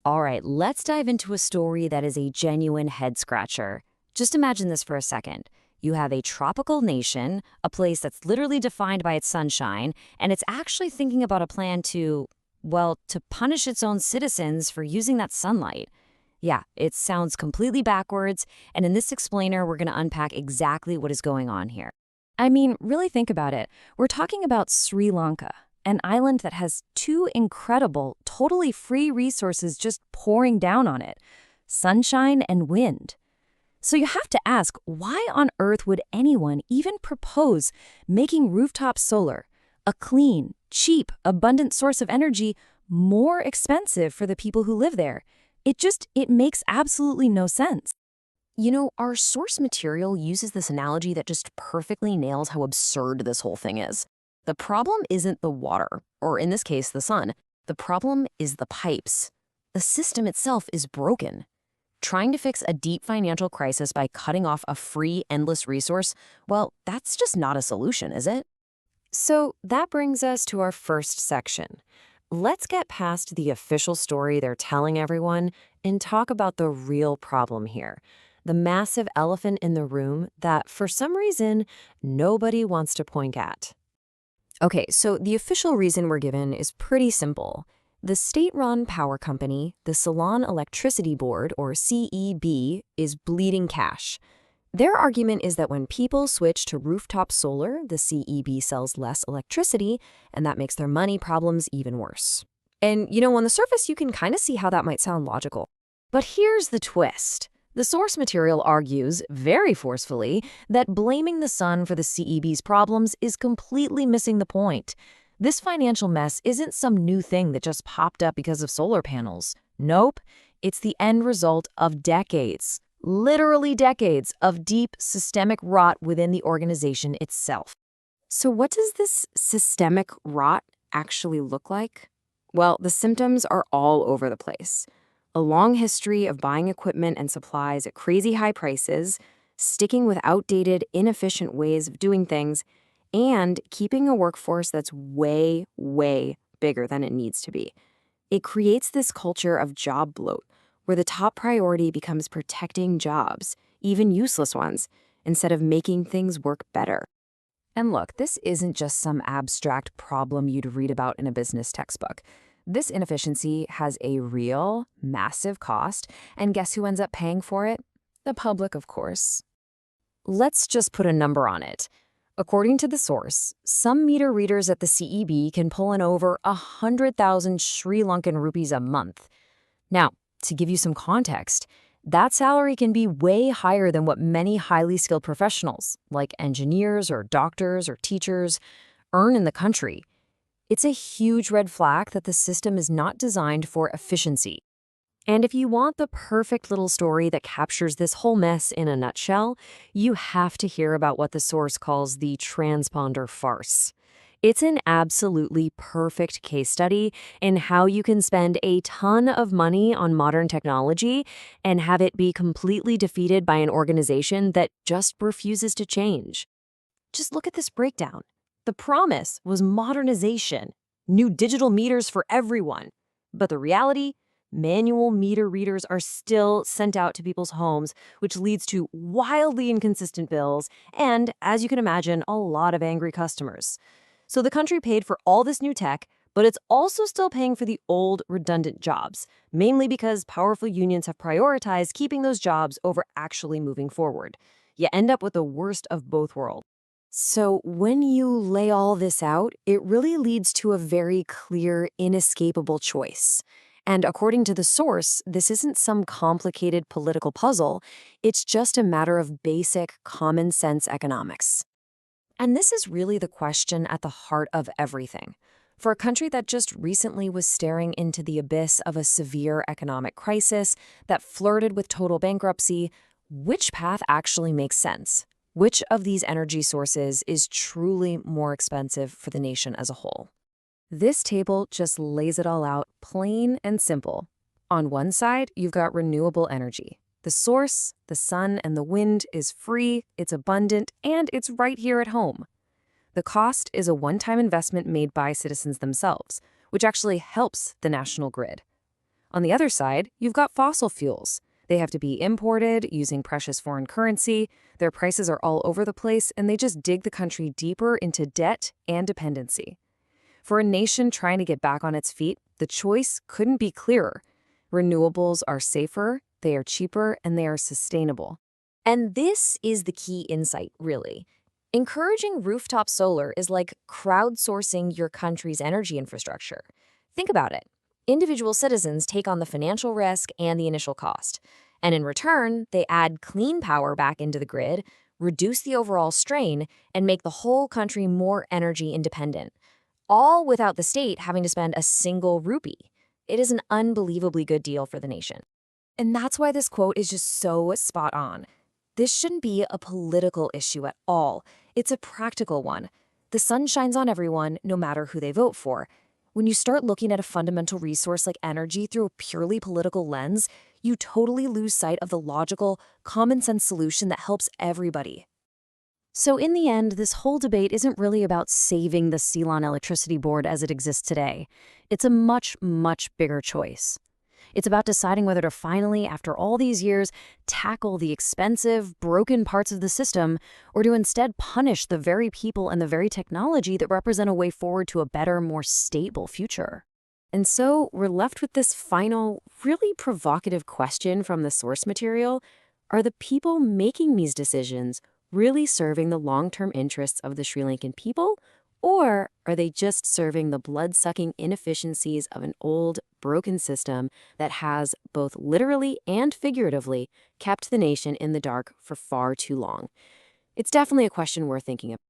All right, let's dive into a story that is a genuine head-scratcher. Just imagine this for a second. You have a tropical nation, a place that's literally defined by its sunshine, and it's actually thinking about a plan to, well, to punish its own citizens for using that sunlight. Yeah, it sounds completely backwards, and in this explainer, we're going to unpack exactly what is going on here. I mean, really think about it. We're talking about Sri Lanka, an island that has two incredible, totally free resources just pouring down on it: sunshine and wind. So you have to ask, why on earth would anyone even propose making rooftop solar, a clean, cheap, abundant source of energy, more expensive for the people who live there? It makes absolutely no sense. You know, our source material uses this analogy that just perfectly nails how absurd this whole thing is. The problem isn't the water, or in this case, the sun. The problem is the pipes. The system itself is broken. Trying to fix a deep financial crisis by cutting off a free, endless resource, well, that's just not a solution, is it? So that brings us to our first section. Let's get past the official story they're telling everyone and talk about the real problem here. The massive elephant in the room that, for some reason, nobody wants to point at. Okay, so the official reason we're given is pretty simple. The state-run power company, the Ceylon Electricity Board, or CEB, is bleeding cash. Their argument is that when people switch to rooftop solar, the CEB sells less electricity, and that makes their money problems even worse. And, on the surface, you can kind of see how that might sound logical. But here's the twist. The source material argues, very forcefully, that blaming the sun for the CEB's problems is completely missing the point. This financial mess isn't some new thing that just popped up because of solar panels. Nope, it's the end result of decades, literally decades, of deep systemic rot within the organization itself. So what does this systemic rot actually look like? Well, the symptoms are all over the place. A long history of buying equipment and supplies at crazy high prices, sticking with outdated, inefficient ways of doing things, and keeping a workforce that's way, way bigger than it needs to be. It creates this culture of job bloat, where the top priority becomes protecting jobs, even useless ones, instead of making things work better. And look, this isn't just some abstract problem you'd read about in a business textbook. This inefficiency has a real, massive cost, and guess who ends up paying for it? The public, of course. Let's just put a number on it. According to the source, some meter readers at the CEB can pull in over 100,000 Sri Lankan rupees a month. Now, to give you some context, that salary can be way higher than what many highly skilled professionals, like engineers or doctors or teachers, earn in the country. It's a huge red flag that the system is not designed for efficiency. And if you want the perfect little story that captures this whole mess in a nutshell, you have to hear about what the source calls the transponder farce. It's an absolutely perfect case study in how you can spend a ton of money on modern technology and have it be completely defeated by an organization that just refuses to change. Just look at this breakdown. The promise was modernization, new digital meters for everyone. But the reality? Manual meter readers are still sent out to people's homes, which leads to wildly inconsistent bills and, as you can imagine, a lot of angry customers. So the country paid for all this new tech, but it's also still paying for the old, redundant jobs, mainly because powerful unions have prioritized keeping those jobs over actually moving forward. You end up with the worst of both worlds. So when you lay all this out, it really leads to a very clear, inescapable choice. And according to the source, this isn't some complicated political puzzle. It's just a matter of basic, common sense economics. And this is really the question at the heart of everything. For a country that just recently was staring into the abyss of a severe economic crisis that flirted with total bankruptcy, which path actually makes sense? Which of these energy sources is truly more expensive for the nation as a whole? This table just lays it all out, plain and simple. On one side, you've got renewable energy. The source, the sun and the wind, is free, it's abundant, and it's right here at home. The cost is a one-time investment made by citizens themselves, which actually helps the national grid. On the other side, you've got fossil fuels. They have to be imported using precious foreign currency, their prices are all over the place, and they just dig the country deeper into debt and dependency. For a nation trying to get back on its feet, the choice couldn't be clearer. Renewables are safer, they are cheaper, and they are sustainable. And this is the key insight, really. Encouraging rooftop solar is like crowdsourcing your country's energy infrastructure. Think about it. Individual citizens take on the financial risk and the initial cost. And in return, they add clean power back into the grid, reduce the overall strain, and make the whole country more energy independent. All without the state having to spend a single rupee. It is an unbelievably good deal for the nation. And that's why this quote is just so spot on. This shouldn't be a political issue at all. It's a practical one. The sun shines on everyone, no matter who they vote for. When you start looking at a fundamental resource like energy through a purely political lens, you totally lose sight of the logical, common-sense solution that helps everybody. So in the end, this whole debate isn't really about saving the Ceylon Electricity Board as it exists today. It's a much, much bigger choice. It's about deciding whether to finally, after all these years, tackle the expensive, broken parts of the system, or to instead punish the very people and the very technology that represent a way forward to a better, more stable future. And so we're left with this final, really provocative question from the source material. Are the people making these decisions really serving the long-term interests of the Sri Lankan people? Or are they just serving the blood-sucking inefficiencies of an old, broken system that has, both literally and figuratively, kept the nation in the dark for far too long? It's definitely a question worth thinking about.